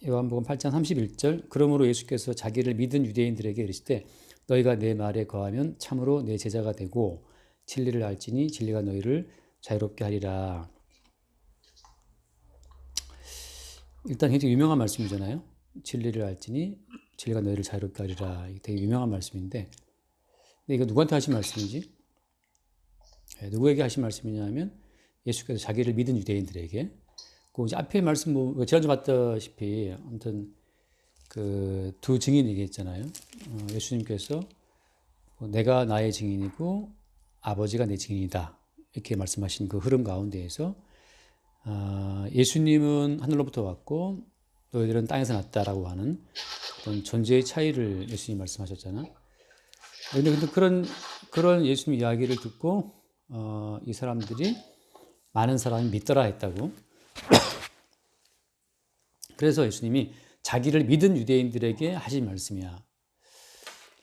요한복음 8장 31절 그러므로 예수께서 자기를 믿은 유대인들에게 이르시되 너희가 내 말에 거하면 참으로 내 제자가 되고 진리를 알지니 진리가 너희를 자유롭게 하리라. 일단 굉장히 유명한 말씀이잖아요. 진리를 알지니 진리가 너희를 자유롭게 하리라. 이게 되게 유명한 말씀인데 근데 이거 누구한테 하신 말씀이지? 누구에게 하신 말씀이냐면 예수께서 자기를 믿은 유대인들에게. 그 이제 앞에 말씀 뭐 지난주 봤다시피 아무튼 그 두 증인 얘기했잖아요. 예수님께서 내가 나의 증인이고 아버지가 내 증인이다 이렇게 말씀하신 그 흐름 가운데에서 예수님은 하늘로부터 왔고 너희들은 땅에서 났다라고 하는 어떤 존재의 차이를 예수님 말씀하셨잖아. 근데 그런 예수님 이야기를 듣고 이 사람들이 많은 사람이 믿더라 했다고. 그래서 예수님이 자기를 믿은 유대인들에게 하신 말씀이야.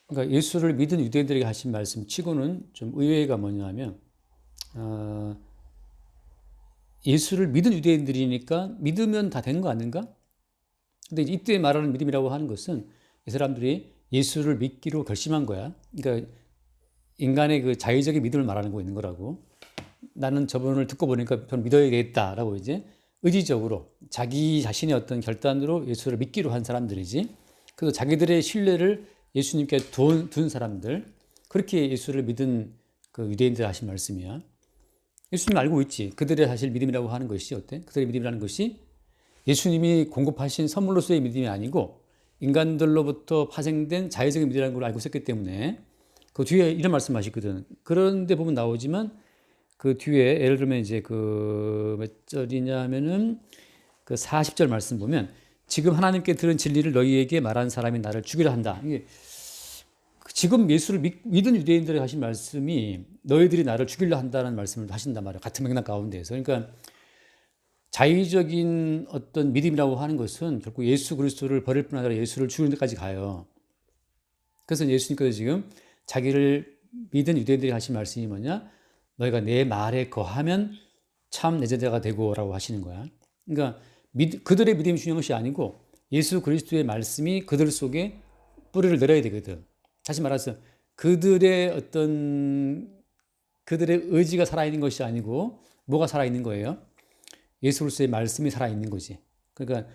그러니까 예수를 믿은 유대인들에게 하신 말씀 치고는 좀 의외가 뭐냐면 예수를 믿은 유대인들이니까 믿으면 다 된 거 아닌가? 근데 이때 말하는 믿음이라고 하는 것은 이 사람들이 예수를 믿기로 결심한 거야. 그러니까 인간의 그 자의적인 믿음을 말하는 거 있는 거라고. 나는 저분을 듣고 보니까 전 믿어야겠다라고 이제 의지적으로 자기 자신의 어떤 결단으로 예수를 믿기로 한 사람들이지. 그래서 자기들의 신뢰를 예수님께 둔 사람들, 그렇게 예수를 믿은 그 유대인들 하신 말씀이야. 예수님 알고 있지. 그들의 사실 믿음이라고 하는 것이 어때? 그들의 믿음이라는 것이 예수님이 공급하신 선물로서의 믿음이 아니고 인간들로부터 파생된 자의적인 믿음이라는 걸 알고 있었기 때문에 그 뒤에 이런 말씀 하시거든. 그런데 보면 나오지만 그 뒤에 예를 들면 이제 그 몇 절이냐 하면은 그 40절 말씀 보면 지금 하나님께 들은 진리를 너희에게 말한 사람이 나를 죽이려 한다. 이게 지금 예수를 믿은 유대인들이 하신 말씀이 너희들이 나를 죽이려 한다는 말씀을 하신단 말이에요. 같은 맥락 가운데에서. 그러니까 자의적인 어떤 믿음이라고 하는 것은 결국 예수 그리스도를 버릴 뿐 아니라 예수를 죽이는 데까지 가요. 그래서 예수님께서 지금 자기를 믿은 유대인들이 하신 말씀이 뭐냐? 너희가 내 말에 거하면 참 내 제자가 되고라고 하시는 거야. 그러니까 그들의 믿음이 중요한 것이 아니고 예수 그리스도의 말씀이 그들 속에 뿌리를 내려야 되거든. 다시 말해서 그들의 의지가 살아있는 것이 아니고 뭐가 살아있는 거예요? 예수 그리스도의 말씀이 살아있는 거지. 그러니까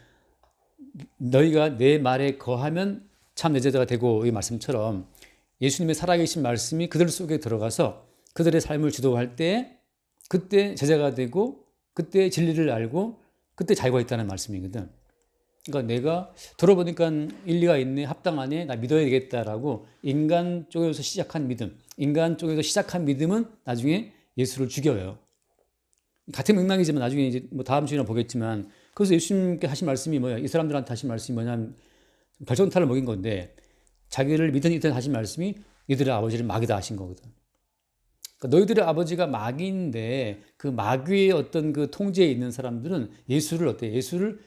너희가 내 말에 거하면 참 내 제자가 되고 이 말씀처럼 예수님의 살아계신 말씀이 그들 속에 들어가서 그들의 삶을 주도할 때 그때 제자가 되고 그때 진리를 알고 그때 자유가 있다는 말씀이거든. 그러니까 내가 들어보니까 일리가 있네, 합당하네, 나 믿어야 되겠다라고 인간 쪽에서 시작한 믿음, 인간 쪽에서 시작한 믿음은 나중에 예수를 죽여요. 같은 맥락이지만 나중에 이제 뭐 다음 주에나 보겠지만 그래서 예수님께 하신 말씀이 뭐야? 이 사람들한테 하신 말씀이 뭐냐면 결정타를 먹인 건데 자기를 믿은 이들 하신 말씀이 이들의 아버지를 마귀다 하신 거거든. 그러니까 너희들의 아버지가 마귀인데 그 마귀의 어떤 그 통제에 있는 사람들은 예수를 어때? 예수를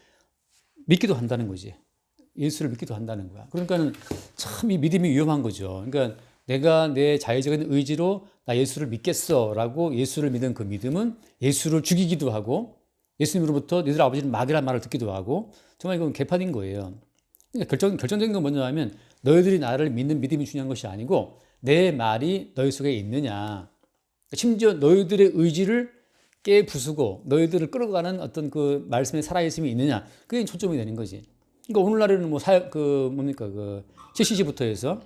믿기도 한다는 거지. 예수를 믿기도 한다는 거야. 그러니까는 참 이 믿음이 위험한 거죠. 그러니까 내가 내 자의적인 의지로 나 예수를 믿겠어라고 예수를 믿는 그 믿음은 예수를 죽이기도 하고 예수님으로부터 너희들 아버지는 마귀란 말을 듣기도 하고 정말 이건 개판인 거예요. 그러니까 결정적인 건 뭐냐 하면 너희들이 나를 믿는 믿음이 중요한 것이 아니고 내 말이 너희 속에 있느냐. 심지어 너희들의 의지를 깨부수고 너희들을 끌어가는 어떤 그 말씀의 살아있음이 있느냐. 그게 초점이 되는 거지. 그러니까 오늘날에는 뭐 CCC부터 해서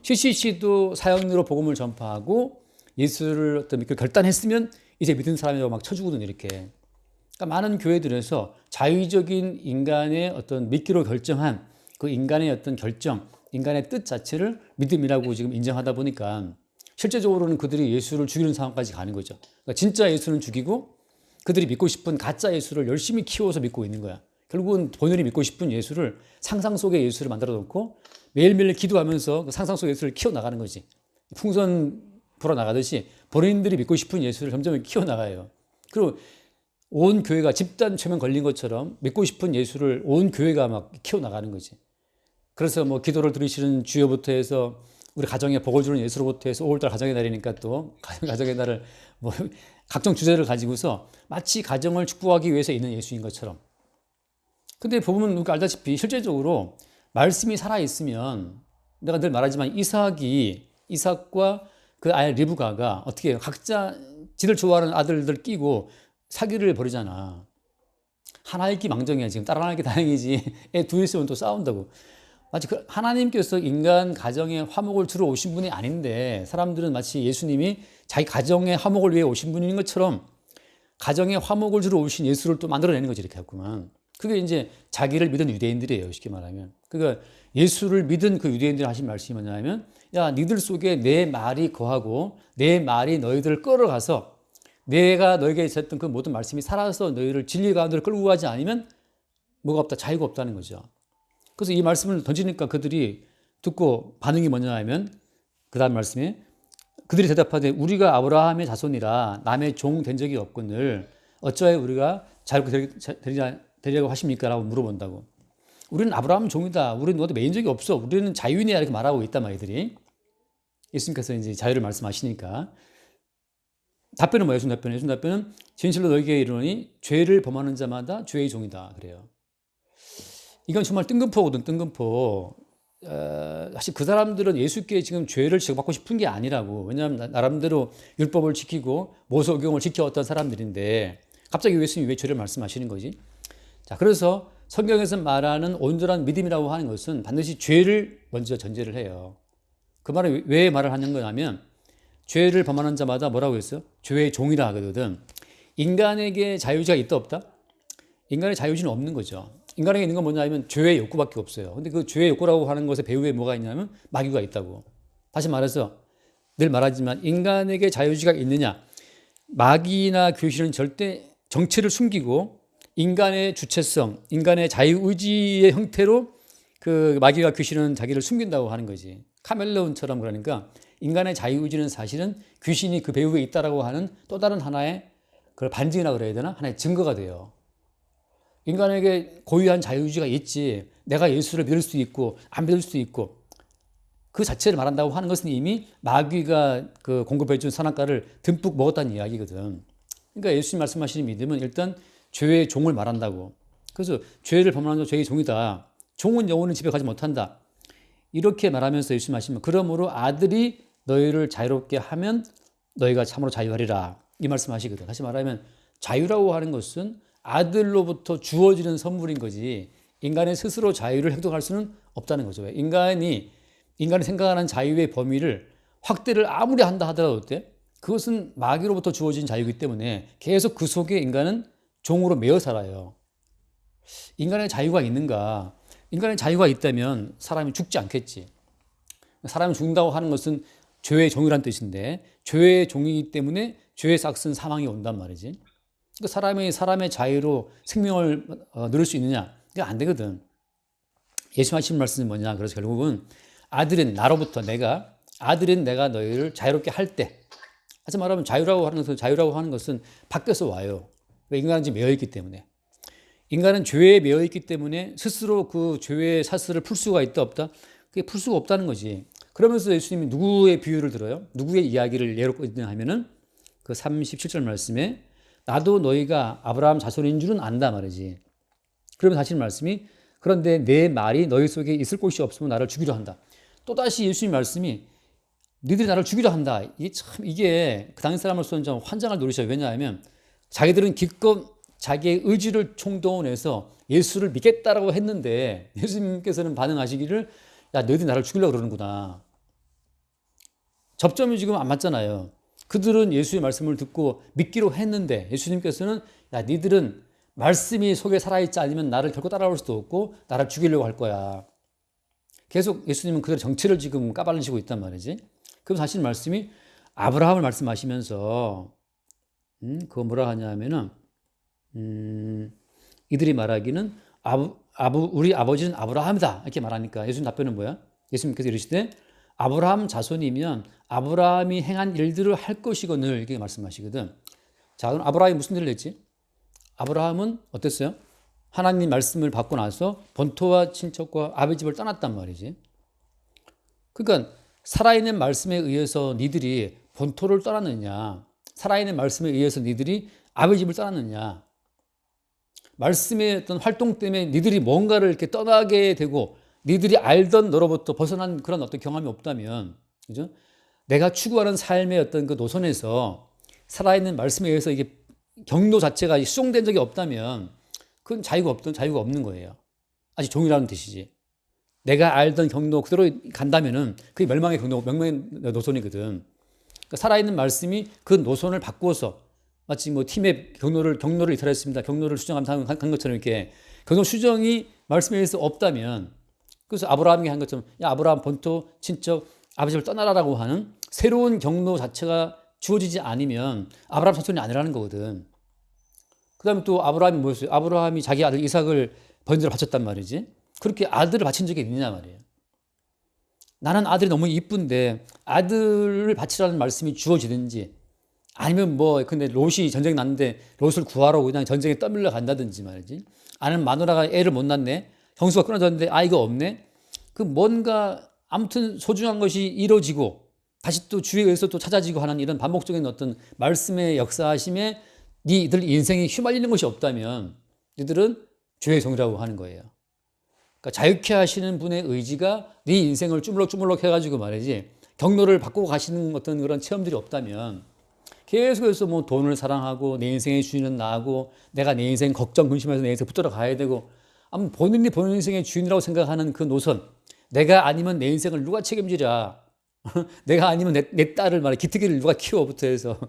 CCC도 사형리로 복음을 전파하고 예수를 어떤 믿기로 결단했으면 이제 믿은 사람이라고 막 쳐주거든 이렇게. 그러니까 많은 교회들에서 자의적인 인간의 어떤 믿기로 결정한 그 인간의 어떤 결정, 인간의 뜻 자체를 믿음이라고 지금 인정하다 보니까 실제적으로는 그들이 예수를 죽이는 상황까지 가는 거죠. 그러니까 진짜 예수는 죽이고 그들이 믿고 싶은 가짜 예수를 열심히 키워서 믿고 있는 거야. 결국은 본인이 믿고 싶은 예수를 상상 속의 예수를 만들어 놓고 매일매일 기도하면서 그 상상 속의 예수를 키워나가는 거지. 풍선 불어나가듯이 본인들이 믿고 싶은 예수를 점점 키워나가요. 그리고 온 교회가 집단 최면 걸린 것처럼 믿고 싶은 예수를 온 교회가 막 키워나가는 거지. 그래서 뭐 기도를 들으시는 주여부터 해서 우리 가정에 복을 주는 예수로부터 해서 5월달 가정의 날이니까 또 가정의 날을 뭐 각종 주제를 가지고서 마치 가정을 축복하기 위해서 있는 예수인 것처럼 근데 보면 우리가 알다시피 실제적으로 말씀이 살아있으면 내가 늘 말하지만 이삭과 그 아이 리브가가 어떻게 해요? 각자 지들 좋아하는 아들들 끼고 사기를 벌이잖아. 하나 있기 망정이야. 지금 딸 하나 있기 다행이지. 애 둘 있으면 또 싸운다고. 마치 그 하나님께서 인간 가정에 화목을 주러 오신 분이 아닌데 사람들은 마치 예수님이 자기 가정의 화목을 위해 오신 분인 것처럼 가정의 화목을 주러 오신 예수를 또 만들어내는 거지 이렇게 했구만. 그게 이제 자기를 믿은 유대인들이에요. 쉽게 말하면. 그러니까 예수를 믿은 그 유대인들이 하신 말씀이 뭐냐면 야 니들 속에 내 말이 거하고 내 말이 너희들을 끌어가서 내가 너에게 있었던 그 모든 말씀이 살아서 너희를 진리 가운데로 끌고 가지 않으면 뭐가 없다. 자유가 없다는 거죠. 그래서 이 말씀을 던지니까 그들이 듣고 반응이 뭐냐 하면 그 다음 말씀에 그들이 대답하되 우리가 아브라함의 자손이라 남의 종 된 적이 없거늘 어찌하여 우리가 자유롭게 되리라고 하십니까? 라고 물어본다고. 우리는 아브라함 종이다. 우리는 누구도 매인 적이 없어. 우리는 자유인이야. 이렇게 말하고 있단 말이들이. 예수님께서 이제 자유를 말씀하시니까. 답변은 뭐예요? 예수님 답변은 진실로 너희에게 이르노니 죄를 범하는 자마다 죄의 종이다. 그래요. 이건 정말 뜬금포거든, 뜬금포. 사실 그 사람들은 예수께 지금 죄를 지급받고 싶은 게 아니라고. 왜냐하면 나름대로 율법을 지키고 모세오경을 지켜왔던 사람들인데 갑자기 예수님이 왜 죄를 말씀하시는 거지? 자, 그래서 성경에서 말하는 온전한 믿음이라고 하는 것은 반드시 죄를 먼저 전제를 해요. 그 말을 왜 말을 하는 거냐면 죄를 범하는 자마다 뭐라고 했어요? 죄의 종이라 하거든. 인간에게 자유의지가 있다 없다? 인간의 자유의지는 없는 거죠. 인간에게 있는 건 뭐냐면 죄의 욕구밖에 없어요. 근데 그 죄의 욕구라고 하는 것의 배후에 뭐가 있냐면 마귀가 있다고. 다시 말해서 늘 말하지만 인간에게 자유의지가 있느냐? 마귀나 귀신은 절대 정체를 숨기고 인간의 주체성, 인간의 자유의지의 형태로 그 마귀와 귀신은 자기를 숨긴다고 하는 거지. 카멜레온처럼. 그러니까 인간의 자유의지는 사실은 귀신이 그 배후에 있다라고 하는 또 다른 하나의 그걸 반증이라 그래야 되나? 하나의 증거가 돼요. 인간에게 고유한 자유의지가 있지. 내가 예수를 믿을 수도 있고 안 믿을 수도 있고 그 자체를 말한다고 하는 것은 이미 마귀가 그 공급해준 선악과를 듬뿍 먹었다는 이야기거든. 그러니까 예수님 말씀하시는 믿음은 일단 죄의 종을 말한다고. 그래서 죄를 범하는 자 죄의 종이다. 종은 영원히 집에 가지 못한다. 이렇게 말하면서 예수님 하시면 그러므로 아들이 너희를 자유롭게 하면 너희가 참으로 자유하리라. 이 말씀하시거든. 다시 말하면 자유라고 하는 것은 아들로부터 주어지는 선물인 거지 인간의 스스로 자유를 행동할 수는 없다는 거죠. 인간이 생각하는 자유의 범위를 확대를 아무리 한다 하더라도 어때? 그것은 마귀로부터 주어진 자유이기 때문에 계속 그 속에 인간은 종으로 매여 살아요. 인간의 자유가 있는가? 인간의 자유가 있다면 사람이 죽지 않겠지. 사람이 죽는다고 하는 것은 죄의 종이란 뜻인데 죄의 종이기 때문에 죄의 삭은 사망이 온단 말이지. 그러니까 사람의 자유로 생명을 누릴 수 있느냐? 그게 안 되거든. 예수님 하신 말씀은 뭐냐? 그래서 결국은 아들인 내가 너희를 자유롭게 할 때. 하지 말하면 자유라고 하는 것은 밖에서 와요. 인간은 지금 매여 있기 때문에. 인간은 죄에 매여 있기 때문에 스스로 그 죄의 사슬을 풀 수가 있다 없다? 그게 풀 수가 없다는 거지. 그러면서 예수님이 누구의 비유를 들어요? 누구의 이야기를 예로 끄냐 하면은 그 37절 말씀에 나도 너희가 아브라함 자손인 줄은 안다 말이지. 그러면서 하시는 말씀이 그런데 내 말이 너희 속에 있을 곳이 없으면 나를 죽이려 한다. 또다시 예수님 말씀이 너희들이 나를 죽이려 한다. 이게 그 당시 사람으로서는 좀 환장을 노리셔요. 왜냐하면 자기들은 기껏 자기의 의지를 총동원해서 예수를 믿겠다라고 했는데 예수님께서는 반응하시기를 야 너희들이 나를 죽이려고 그러는구나. 접점이 지금 안 맞잖아요. 그들은 예수의 말씀을 듣고 믿기로 했는데 예수님께서는 야 니들은 말씀이 속에 살아있지 않으면 나를 결코 따라올 수도 없고 나를 죽이려고 할 거야. 계속 예수님은 그들의 정체를 지금 까발리시고 있단 말이지. 그럼 하시는 말씀이 아브라함을 말씀하시면서 그거 뭐라 하냐면은 이들이 말하기는 우리 아버지는 아브라함이다 이렇게 말하니까 예수님 답변은 뭐야? 예수님께서 이르시되 아브라함 자손이면 아브라함이 행한 일들을 할 것이거늘 이렇게 말씀하시거든. 자, 그럼 아브라함이 무슨 일을 했지? 아브라함은 어땠어요? 하나님 말씀을 받고 나서 본토와 친척과 아버지 집을 떠났단 말이지. 그러니까 살아있는 말씀에 의해서 니들이 본토를 떠났느냐, 살아있는 말씀에 의해서 니들이 아버지 집을 떠났느냐. 말씀의 어떤 활동 때문에 니들이 뭔가를 이렇게 떠나게 되고 니들이 알던 너로부터 벗어난 그런 어떤 경험이 없다면, 그죠? 내가 추구하는 삶의 어떤 그 노선에서 살아있는 말씀에 의해서 이게 경로 자체가 수정된 적이 없다면 그건 자유가 없는 거예요. 아직 종이라는 뜻이지. 내가 알던 경로 그대로 간다면은 그게 멸망의 노선이거든. 그러니까 살아있는 말씀이 그 노선을 바꾸어서 마치 뭐 팀의 경로를 이탈했습니다. 경로를 수정하면서 간 것처럼 이렇게 경로 수정이 말씀에 의해서 없다면, 그래서 아브라함이 한 것처럼 야 아브라함 본토 친척 아버지를 떠나라라고 하는 새로운 경로 자체가 주어지지 않으면 아브라함 선손이 아니라는 거거든. 그 다음에 또 아브라함이 뭐였어요? 아브라함이 자기 아들 이삭을 번제로 바쳤단 말이지. 그렇게 아들을 바친 적이 있느냐 말이에요. 나는 아들이 너무 이쁜데 아들을 바치라는 말씀이 주어지든지, 아니면 뭐 근데 롯이 전쟁 났는데 롯을 구하러 그냥 전쟁에 떠밀려 간다든지 말이지. 아니면 마누라가 애를 못 낳네. 형수가 끊어졌는데 아이가 없네. 그 뭔가 아무튼 소중한 것이 이루어지고 다시 또 주에 의해서 또 찾아지고 하는 이런 반복적인 어떤 말씀의 역사하심에 니들 인생이 휘말리는 것이 없다면 니들은 죄의 종이라고 하는 거예요. 그러니까 자유케 하시는 분의 의지가 네 인생을 주물럭주물럭 해가지고 말이지 경로를 바꾸고 가시는 어떤 그런 체험들이 없다면 계속해서 뭐 돈을 사랑하고 내 인생의 주인은 나하고 내가 내 인생 걱정 근심해서 내 인생 붙들어 가야 되고, 아무 본인이 본인 인생의 주인이라고 생각하는 그 노선, 내가 아니면 내 인생을 누가 책임지랴, 내가 아니면 내 딸을 말해 기특이를 누가 키워부터 해서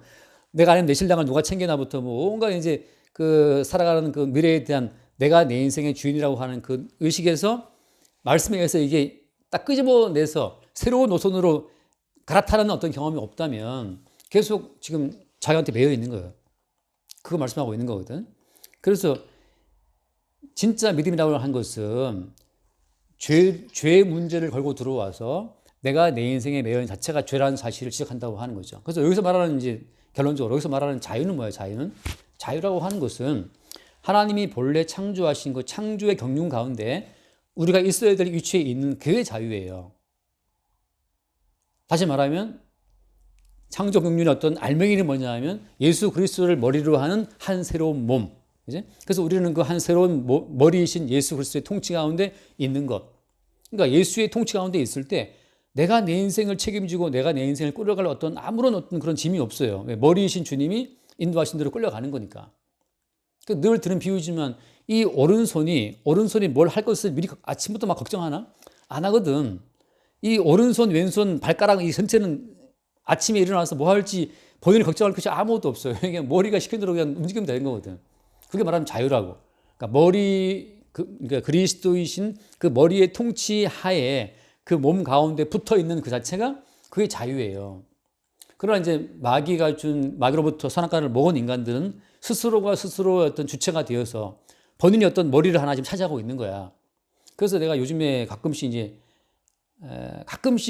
내가 아니면 내 신랑을 누가 챙겨나부터 뭐 온갖 이제 그 살아가는 그 미래에 대한 내가 내 인생의 주인이라고 하는 그 의식에서 말씀에 의해서 이게 딱 끄집어내서 새로운 노선으로 갈아타는 어떤 경험이 없다면 계속 지금 자기한테 매여 있는 거예요. 그거 말씀하고 있는 거거든. 그래서 진짜 믿음이라고 하는 것은 죄의 문제를 걸고 들어와서 내가 내 인생에 매여 있는 자체가 죄라는 사실을 지적한다고 하는 거죠. 그래서 여기서 말하는 이제 결론적으로 여기서 말하는 자유는 뭐예요? 자유라고 하는 것은 하나님이 본래 창조하신 그 창조의 경륜 가운데 우리가 있어야 될 위치에 있는 그게 자유예요. 다시 말하면 창조 경륜의 어떤 알맹이는 뭐냐 하면 예수 그리스도를 머리로 하는 한 새로운 몸. 그치? 그래서 우리는 그 한 새로운 머리이신 예수 그리스도의 통치 가운데 있는 것. 그러니까 예수의 통치 가운데 있을 때 내가 내 인생을 책임지고 내가 내 인생을 끌어갈 아무런 어떤 그런 짐이 없어요. 머리이신 주님이 인도하신 대로 끌려가는 거니까. 늘 드는 비유지만 이 오른손이 뭘 할 것을 미리 아침부터 막 걱정하나? 안 하거든. 이 오른손, 왼손, 발가락 이 전체는 아침에 일어나서 뭐 할지 본인이 걱정할 것이 아무것도 없어요. 그냥 머리가 시킨 대로 그냥 움직이면 되는 거거든. 그게 말하면 자유라고. 그러니까 그러니까 그리스도이신 그 머리의 통치 하에 그 몸 가운데 붙어 있는 그 자체가 그게 자유예요. 그러나 이제 마귀로부터 선악과를 먹은 인간들은 스스로가 스스로의 어떤 주체가 되어서 본인이 어떤 머리를 하나 지금 차지하고 있는 거야. 그래서 내가 요즘에 가끔씩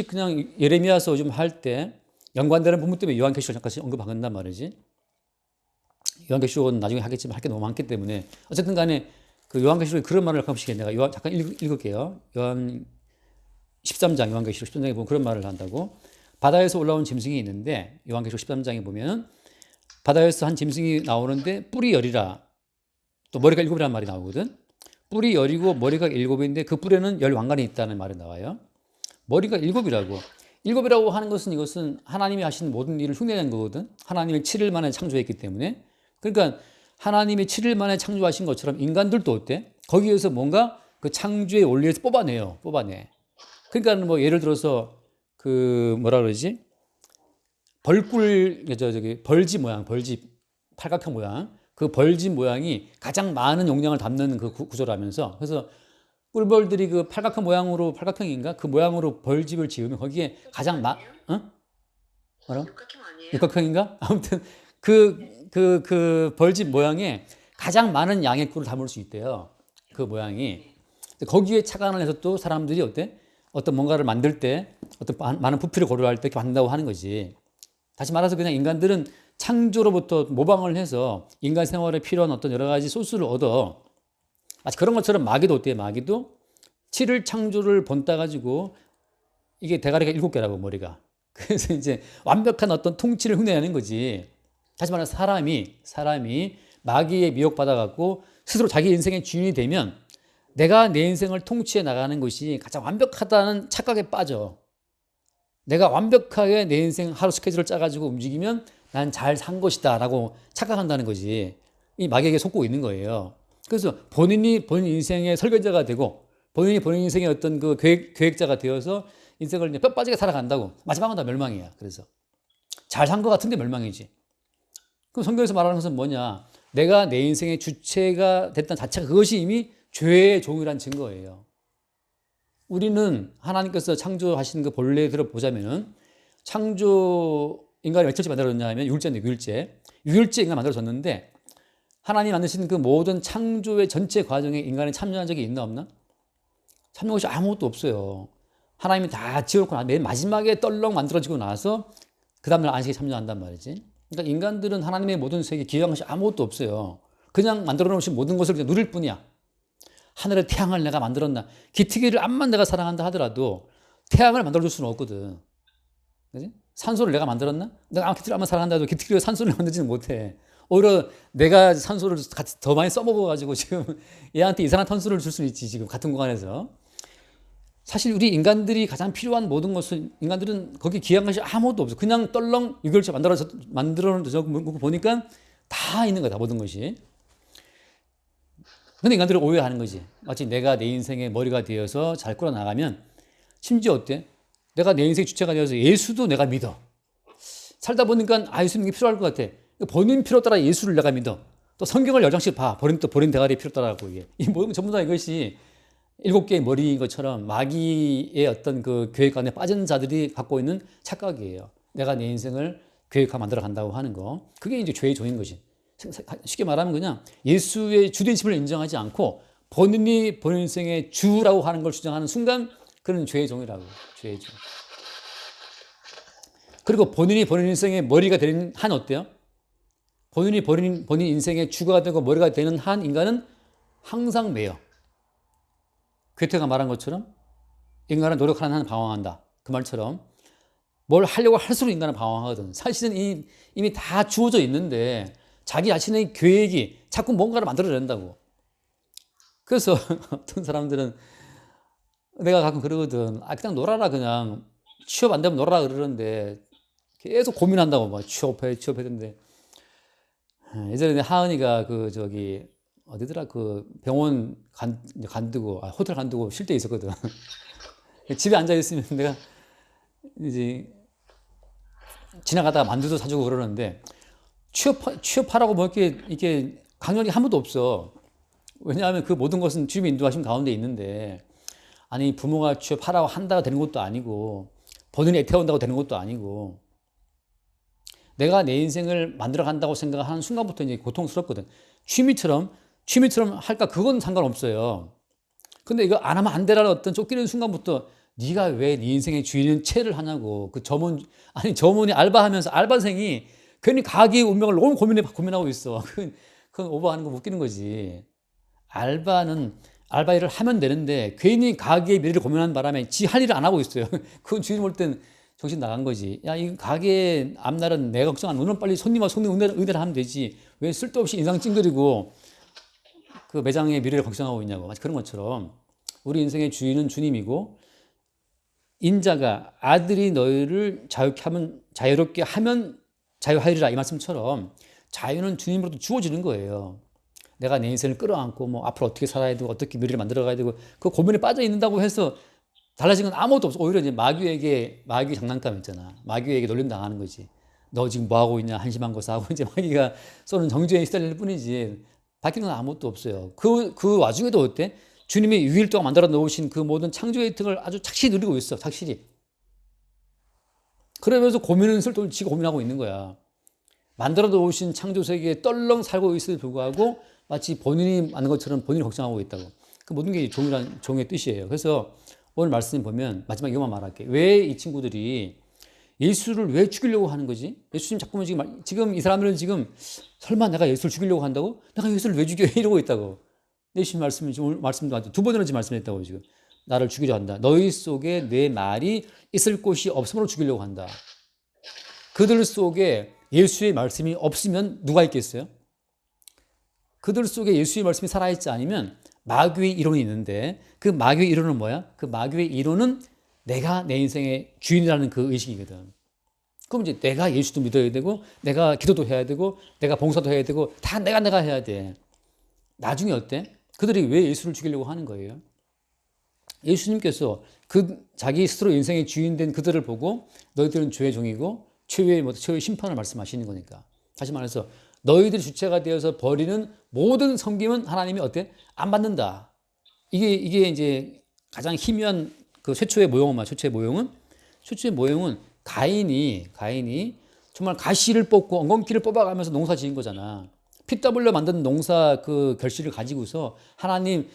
그냥 예레미야서 좀 할 때 연관되는 부분 때문에 요한계시록 잠깐 언급한단 말이지. 요한계시록은 나중에 하겠지만 할 게 너무 많기 때문에 어쨌든 간에 그 요한계시록에 그런 말을 가끔씩 해. 내가 잠깐 읽을게요. 요한계시록 13장에 보면 그런 말을 한다고. 바다에서 올라온 짐승이 있는데 요한계시록 13장에 보면 바다에서 한 짐승이 나오는데 뿔이 열이라, 또 머리가 7이라는 말이 나오거든. 뿔이 열이고 머리가 7인데 그 뿔에는 10왕관이 있다는 말이 나와요. 머리가 7이라고 하는 것은 이것은 하나님이 하신 모든 일을 흉내낸 거거든. 하나님이 7일 만에 창조했기 때문에. 그러니까 하나님이 7일 만에 창조하신 것처럼 인간들도 어때? 거기에서 뭔가 그 창조의 원리에서 뽑아내. 그러니까 뭐 예를 들어서 그 뭐라 그러지? 벌집 모양, 팔각형 모양. 그 벌집 모양이 가장 많은 용량을 담는 그 구조라면서. 그래서 꿀벌들이 그 팔각형인가? 그 모양으로 벌집을 지으면 거기에 가장 뭐라? 육각형 아니에요? 육각형인가? 아무튼 그 벌집 모양에 가장 많은 양의 꿀을 담을 수 있대요. 그 모양이. 거기에 착안을 해서 또 사람들이 어떤 뭔가를 만들 때 어떤 많은 부피를 고려할 때 이렇게 만든다고 하는 거지. 다시 말해서 그냥 인간들은 창조로부터 모방을 해서 인간 생활에 필요한 어떤 여러 가지 소스를 얻어. 마치 그런 것처럼 마귀도 어때요? 마귀도 7일 창조를 본따 가지고 이게 대가리가 7개라고 머리가. 그래서 이제 완벽한 어떤 통치를 흉내내는 거지. 다시 말해서 사람이 마귀에 미혹받아 갖고 스스로 자기 인생의 주인이 되면 내가 내 인생을 통치해 나가는 것이 가장 완벽하다는 착각에 빠져. 내가 완벽하게 내 인생 하루 스케줄을 짜가지고 움직이면 난 잘 산 것이다 라고 착각한다는 거지. 이 마귀에게 속고 있는 거예요. 그래서 본인이 본인 인생의 설계자가 되고 본인이 본인 인생의 어떤 그 계획자가 되어서 인생을 이제 뼈 빠지게 살아간다고. 마지막은 다 멸망이야. 그래서 잘 산 것 같은데 멸망이지. 그럼 성경에서 말하는 것은 뭐냐? 내가 내 인생의 주체가 됐다는 자체가 그것이 이미 죄의 종이란 증거예요. 우리는 하나님께서 창조하신 그 본래대로 보자면은 창조 인간을 며칠째 만들어졌냐 하면 6일째인데 6일째 인간 만들어졌는데 하나님 만드신 그 모든 창조의 전체 과정에 인간이 참여한 적이 있나 없나? 참여한 것이 아무것도 없어요. 하나님이 다 지어놓고 맨 마지막에 떨렁 만들어지고 나서 그 다음날 안식에 참여한단 말이지. 그러니까 인간들은 하나님의 모든 세계에 기여한 것이 아무것도 없어요. 그냥 만들어 놓으신 모든 것을 그냥 누릴 뿐이야. 하늘의 태양을 내가 만들었나. 기특이를 암만 내가 사랑한다 하더라도 태양을 만들어줄 수는 없거든. 그지? 산소를 내가 만들었나? 내가 기특이를 암만 사랑한다 해도 기특이로 산소를 만들지는 못해. 오히려 내가 산소를 더 많이 써먹어가지고 지금 얘한테 이상한 탄소를 줄 수 있지. 지금 같은 공간에서. 사실 우리 인간들이 가장 필요한 모든 것은 인간들은 거기 기여한 것이 아무것도 없어. 그냥 떨렁 6개월째 만들어서 보니까 다 있는 거다. 모든 것이. 근데 인간들은 오해하는 거지. 마치 내가 내 인생의 머리가 되어서 잘 끌어나가면 심지어 어때? 내가 내 인생의 주체가 되어서 예수도 내가 믿어. 살다 보니까 예수 믿는 게 필요할 것 같아. 본인 필요 따라 예수를 내가 믿어. 또 성경을 10장씩 봐. 버린 대가리 필요 따라고 이게. 이 모든 전부 다 이것이 7개의 머리인 것처럼 마귀의 어떤 그 계획 안에 빠진 자들이 갖고 있는 착각이에요. 내가 내 인생을 계획하고 만들어 간다고 하는 거. 그게 이제 죄의 종인 거지. 쉽게 말하면 그냥 예수의 주되심을 인정하지 않고 본인이 본인 인생의 주라고 하는 걸 주장하는 순간 그는 죄의 종이라고. 죄의 종. 그리고 본인이 본인 인생의 머리가 되는 한 어때요? 본인이 본인 인생의 주가 되고 머리가 되는 한 인간은 항상 매여. 괴테가 말한 것처럼 인간은 노력하는 한 방황한다. 그 말처럼 뭘 하려고 할수록 인간은 방황하거든. 사실은 이미 다 주어져 있는데 자기 자신의 계획이 자꾸 뭔가를 만들어낸다고. 그래서 어떤 사람들은 내가 가끔 그러거든. 그냥 놀아라 그냥. 취업 안 되면 놀아라 그러는데 계속 고민한다고. 막 취업해야 되는데. 예전에 하은이가 어디더라 그 병원 간두고 호텔 간두고 쉴 때 있었거든. 집에 앉아 있으면 내가 이제 지나가다가 만두도 사주고 그러는데 취업하라고 뭐 이렇게 강연이 한 번도 없어. 왜냐하면 그 모든 것은 주님이 인도하신 가운데 있는데 아니 부모가 취업하라고 한다고 되는 것도 아니고 본인이 애태운다고 되는 것도 아니고 내가 내 인생을 만들어 간다고 생각하는 순간부터 이제 고통스럽거든. 취미처럼 할까 그건 상관없어요. 근데 이거 안 하면 안 되라는 어떤 쫓기는 순간부터 네가 왜 네 인생의 주인은 채를 하냐고. 그 점원이 알바하면서 알바생이 괜히 가게의 운명을 너무 고민하고 있어. 그건 오버하는 거 웃기는 거지. 알바 일을 하면 되는데 괜히 가게의 미래를 고민하는 바람에 지 할 일을 안 하고 있어요. 그건 주인 볼 땐 정신 나간 거지. 야, 이 가게 앞날은 내가 걱정 안 하면 빨리 손님 응대를 하면 되지. 왜 쓸데없이 인상 찡그리고 그 매장의 미래를 걱정하고 있냐고. 마치 그런 것처럼 우리 인생의 주인은 주님이고 인자가 아들이 너희를 자유롭게 하면 자유하리라 이 말씀처럼 자유는 주님으로부터 주어지는 거예요. 내가 내 인생을 끌어안고 뭐 앞으로 어떻게 살아야 되고 어떻게 미래를 만들어 가야 되고 그 고민에 빠져 있는다고 해서 달라진 건 아무것도 없어. 오히려 이제 마귀 장난감 있잖아. 마귀에게 놀림 당하는 거지. 너 지금 뭐 하고 있냐 한심한 거 사고 이제 마귀가 쏘는 정죄에 시달릴 뿐이지 바뀌는 건 아무것도 없어요. 그 와중에도 어때? 주님이 6일 동안 만들어 놓으신 그 모든 창조의 혜택을 아주 착실히 누리고 있어. 착실히. 그러면서 고민은 지가 고민하고 있는 거야. 만들어 놓으신 창조 세계에 떨렁 살고 있음에도 불구하고 마치 본인이 만든 것처럼 본인이 걱정하고 있다고. 그 모든 게 종의 뜻이에요. 그래서 오늘 말씀 보면 마지막 이것만 말할게. 왜 이 친구들이 예수를 왜 죽이려고 하는 거지? 예수님 자꾸만 지금 이 사람들은 지금 설마 내가 예수를 죽이려고 한다고? 내가 예수를 왜 죽여? 이러고 있다고. 예수님 말씀도 두 번이나 말씀했다고 지금. 나를 죽이려 한다. 너희 속에 내 말이 있을 곳이 없으므로 죽이려고 한다. 그들 속에 예수의 말씀이 없으면 누가 있겠어요? 그들 속에 예수의 말씀이 살아있지 않으면 마귀의 이론이 있는데 그 마귀의 이론은 뭐야? 그 마귀의 이론은 내가 내 인생의 주인이라는 그 의식이거든. 그럼 이제 내가 예수도 믿어야 되고 내가 기도도 해야 되고 내가 봉사도 해야 되고 다 내가 해야 돼. 나중에 어때? 그들이 왜 예수를 죽이려고 하는 거예요? 예수님께서 그 자기 스스로 인생의 주인 된 그들을 보고 너희들은 죄의 종이고 최후의 심판을 말씀하시는 거니까. 다시 말해서 너희들이 주체가 되어서 버리는 모든 섬김은 하나님이 어때? 안 받는다. 이게 이제 가장 희미한 그 최초의 모형은 최초의 모형은 가인이 정말 가시를 뽑고 엉겅퀴를 뽑아가면서 농사 지은 거잖아. 피 땀 흘려 만든 농사 그 결실을 가지고서 하나님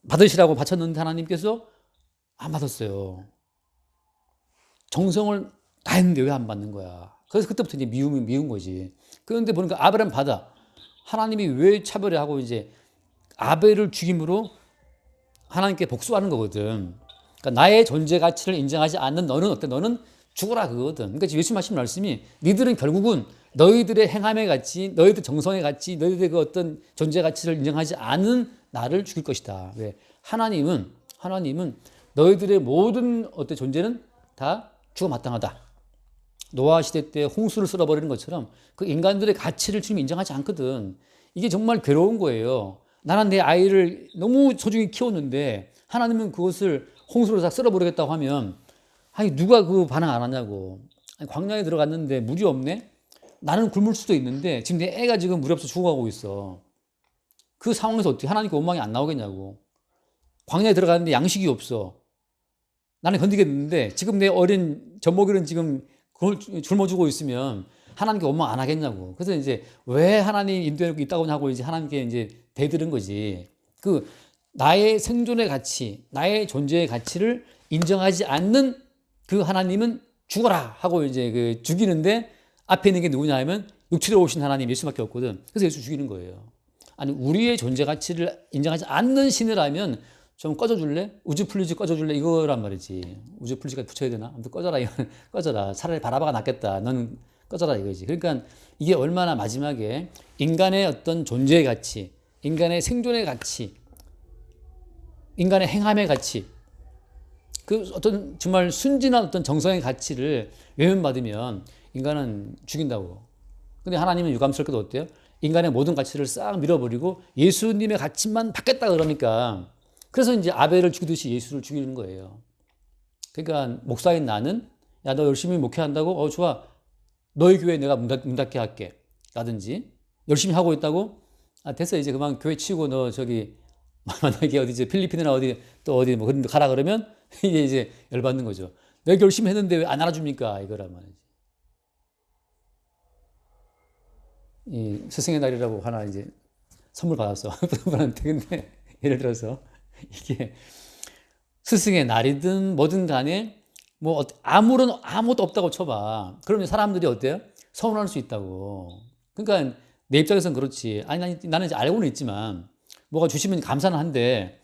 받으시라고 바쳤는데 하나님께서 안 받았어요. 정성을 다 했는데 왜 안 받는 거야? 그래서 그때부터 이제 미운 거지. 그런데 보니까 아벨은 받아. 하나님이 왜 차별을 하고 이제 아벨을 죽임으로 하나님께 복수하는 거거든. 그러니까 나의 존재 가치를 인정하지 않는 너는 어때? 너는 죽어라 그거거든. 그러니까 예수님 하신 말씀이 니들은 결국은 너희들의 행함의 가치, 너희들 정성의 가치, 너희들의 그 어떤 존재 가치를 인정하지 않은 나를 죽일 것이다. 왜? 하나님은 너희들의 모든 어떤 존재는 다 죽어 마땅하다. 노아 시대 때 홍수를 쓸어버리는 것처럼 그 인간들의 가치를 주님 인정하지 않거든. 이게 정말 괴로운 거예요. 나는 내 아이를 너무 소중히 키웠는데 하나님은 그것을 홍수로 다 쓸어버리겠다고 하면 아니 누가 그 반응 안 하냐고. 아니, 광야에 들어갔는데 물이 없네? 나는 굶을 수도 있는데 지금 내 애가 지금 물이 없어 죽어가고 있어. 그 상황에서 어떻게 하나님께 원망이 안 나오겠냐고. 광야에 들어갔는데 양식이 없어. 나는 견디겠는데 지금 내 어린 젖먹이는 지금 그걸 굶어주고 있으면 하나님께 원망 안 하겠냐고. 그래서 이제 왜 하나님 인도하고 있다고 하고 이제 하나님께 이제 대들은 거지. 그 나의 생존의 가치, 나의 존재의 가치를 인정하지 않는 그 하나님은 죽어라 하고 이제 그 죽이는데 앞에 있는 게 누구냐 하면 육체로 오신 하나님 예수밖에 없거든. 그래서 예수 죽이는 거예요. 아니 우리의 존재 가치를 인정하지 않는 신이라면 좀 꺼져줄래? 우주 플리즈 꺼져줄래? 이거란 말이지. 우주 플리즈까지 붙여야 되나? 아무튼 꺼져라 이거는 꺼져라. 차라리 바라바가 낫겠다. 너는 꺼져라 이거지. 그러니까 이게 얼마나 마지막에 인간의 어떤 존재의 가치, 인간의 생존의 가치, 인간의 행함의 가치, 그 어떤 정말 순진한 어떤 정성의 가치를 외면받으면 인간은 죽인다고. 근데 하나님은 유감스럽게도 어때요? 인간의 모든 가치를 싹 밀어버리고 예수님의 가치만 받겠다 그러니까 그래서 이제 아벨을 죽이듯이 예수를 죽이는 거예요. 그러니까 목사인 나는 야, 너 열심히 목회한다고? 좋아. 너희 교회 내가 문 닫게 할게. 라든지 열심히 하고 있다고? 됐어. 이제 그만 교회 치우고 너 저기 만약에 어디지 필리핀이나 어디 또 어디 뭐 그런 데 가라 그러면 이게 이제 열받는 거죠. 내가 열심히 했는데 왜 안 알아줍니까? 이거란 말이지. 이 스승의 날이라고 하나 이제 선물 받았어. 그분한테. 근데 예를 들어서 이게 스승의 날이든 뭐든 간에 뭐 아무것도 없다고 쳐봐. 그러면 사람들이 어때요? 서운할 수 있다고. 그러니까 내 입장에서는 그렇지. 아니 나는 이제 알고는 있지만 뭐가 주시면 감사는 한데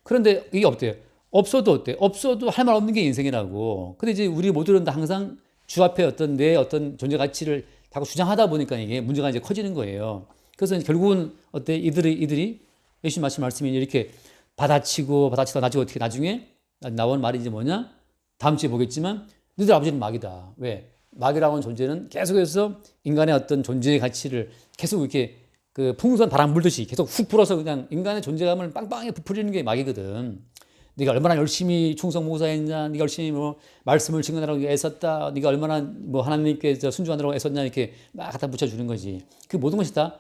그런데 이게 없대요. 없어도 어때? 없어도 할 말 없는 게 인생이라고. 근데 이제 우리 모두는 다 항상 주 앞에 어떤 내 어떤 존재 가치를 자꾸 주장하다 보니까 이게 문제가 이제 커지는 거예요. 그래서 결국은 어때? 이들이 예수님 말씀이 이렇게 받아치다 나중에 어떻게 나중에 나온 말이 이제 뭐냐? 다음 주에 보겠지만 너희들 아버지는 마귀다. 왜? 마귀라고 하는 존재는 계속해서 인간의 어떤 존재의 가치를 계속 이렇게 그 풍선 바람 불듯이 계속 훅 불어서 그냥 인간의 존재감을 빵빵하게 부풀리는 게 마귀거든. 네가 얼마나 열심히 충성 봉사했냐, 네가 열심히 뭐 말씀을 증언하라고 애썼다, 네가 얼마나 뭐 하나님께 순종하느라고 애썼냐 이렇게 막 갖다 붙여주는 거지. 그 모든 것이 다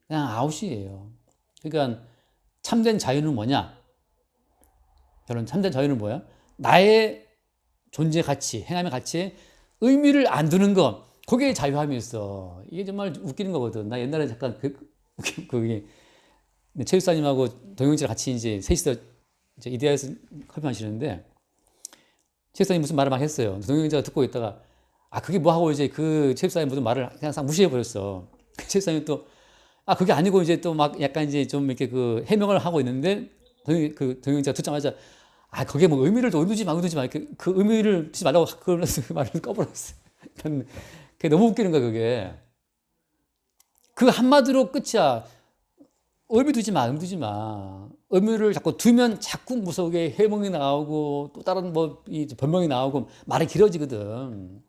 그냥 아웃이에요. 그러니까 참된 자유는 뭐냐? 결론 참된 자유는 뭐야? 나의 존재 가치, 행함의 가치에 의미를 안 두는 것. 거기에 자유함이 있어. 이게 정말 웃기는 거거든. 나 옛날에 잠깐 거기 최 집사님하고 동영지랑 같이 이제 셋이서 이제 이데아에서 커피 마시는데 최 집사님 무슨 말을 막 했어요. 동영지가 듣고 있다가 그게 뭐 하고 이제 그 최 집사님 무슨 말을 그냥 싹 무시해 버렸어. 최 집사님 또 그게 아니고 이제 또 막 약간 이제 좀 이렇게 그 해명을 하고 있는데 동영지가 듣자마자 거기에 뭐 의미를 두지 마. 그 의미를 두지 말라고 그 말을 꺼버렸어. 그게 너무 웃기는 거야, 그게. 그 한마디로 끝이야. 의미 두지 마, 의미 두지 마. 의미를 자꾸 두면 자꾸 무속에 해몽이 나오고 또 다른 뭐 이 변명이 나오고 말이 길어지거든.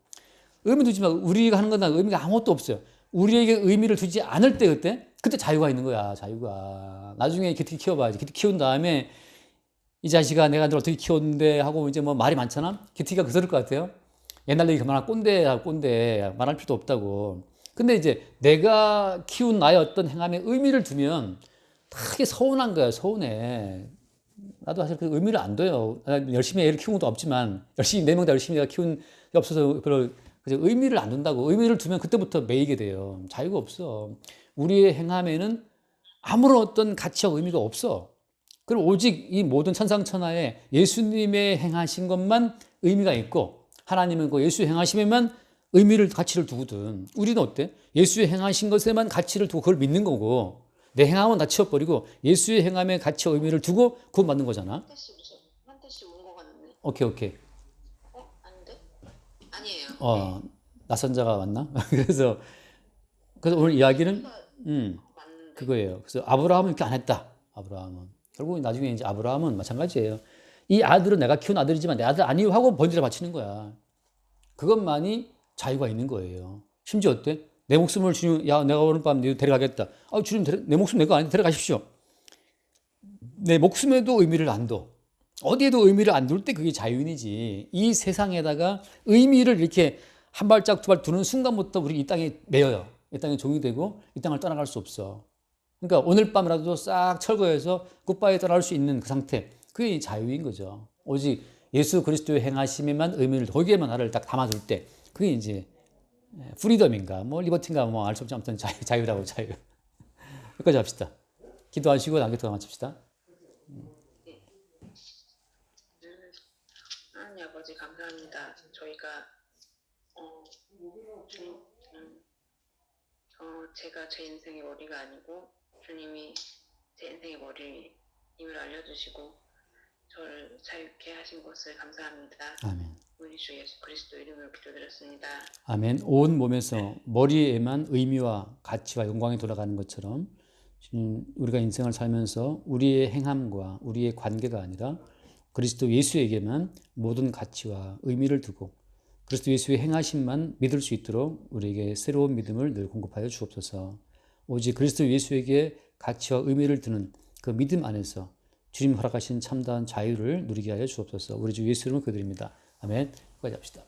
의미 두지 마. 우리가 하는 건 의미가 아무것도 없어요. 우리에게 의미를 두지 않을 때 그때 자유가 있는 거야. 자유가. 나중에 기특히 키워봐야지. 기특히 키운 다음에 이 자식아 내가 널 어떻게 키웠는데 하고 이제 뭐 말이 많잖아. 기특이가 그럴 것 같아요. 옛날 얘기 그만하고 꼰대 말할 필요도 없다고. 근데 이제 내가 키운 나의 어떤 행함에 의미를 두면 되게 서운한 거야. 서운해. 나도 사실 그 의미를 안 둬요. 열심히 애를 키운 것도 없지만 열심히 4명 다 열심히 내가 키운 게 없어서 그걸 의미를 안 둔다고. 의미를 두면 그때부터 매이게 돼요. 자유가 없어. 우리의 행함에는 아무런 어떤 가치와 의미가 없어. 그럼 오직 이 모든 천상천하에 예수님의 행하신 것만 의미가 있고 하나님은 그 예수 행하심에만 의미를 가치를 두거든. 우리는 어때? 예수의 행하신 것에만 가치를 두고 그걸 믿는 거고 내 행함은 다 치워버리고 예수의 행함에 가치와 의미를 두고 구원받는 거잖아. 한태씨 온거 같네. 오케이. 아닌데? 아니에요. 낯선 자가 왔나? 그래서 오늘 이야기는 맞는데. 그거예요. 그래서 아브라함은 이렇게 안 했다. 아브라함은 결국 나중에 이제 아브라함은 마찬가지예요. 이 아들은 내가 키운 아들이지만 내 아들 아니요 하고 번제를 바치는 거야. 그것만이 자유가 있는 거예요. 심지어 어때? 내 목숨을 주님, 야, 내가 오늘 밤 너 데려가겠다. 주님, 내 목숨 내 거 아닌데 데려가십시오. 내 목숨에도 의미를 안 둬. 어디에도 의미를 안 둘 때 그게 자유인이지. 이 세상에다가 의미를 이렇게 한 발짝 두 발 두는 순간부터 우리 이 땅에 매여요. 이 땅에 종이 되고 이 땅을 떠나갈 수 없어. 그러니까 오늘 밤이라도 싹 철거해서 굿바이 떠날 수 있는 그 상태. 그게 자유인 거죠. 오직 예수 그리스도의 행하심에만 의미를 거기에만 나를 딱 담아둘 때 그게 이제 프리덤인가 뭐 리버티인가 뭐 알 수 없지 아무튼 자유라고 자유. 여기까지 합시다. 기도하시고 남겨두고 마칩시다. 하나님 아버지 감사합니다. 저희가 제가 제 인생의 머리가 아니고 주님이 제 인생의 머리임을 알려주시고 저를 자유케 하신 것을 감사합니다. 아멘. 우리 주 예수 그리스도 이름으로 기도드렸습니다. 아멘. 온 몸에서 머리에만 의미와 가치와 영광이 돌아가는 것처럼 우리가 인생을 살면서 우리의 행함과 우리의 관계가 아니라 그리스도 예수에게만 모든 가치와 의미를 두고 그리스도 예수의 행하심만 믿을 수 있도록 우리에게 새로운 믿음을 늘 공급하여 주옵소서. 오직 그리스도 예수에게 가치와 의미를 두는 그 믿음 안에서 주님 허락하신 참다운 자유를 누리게 하여 주옵소서. 우리 주 예수 이름으로 기도드립니다. 아멘. 여기까지 합시다.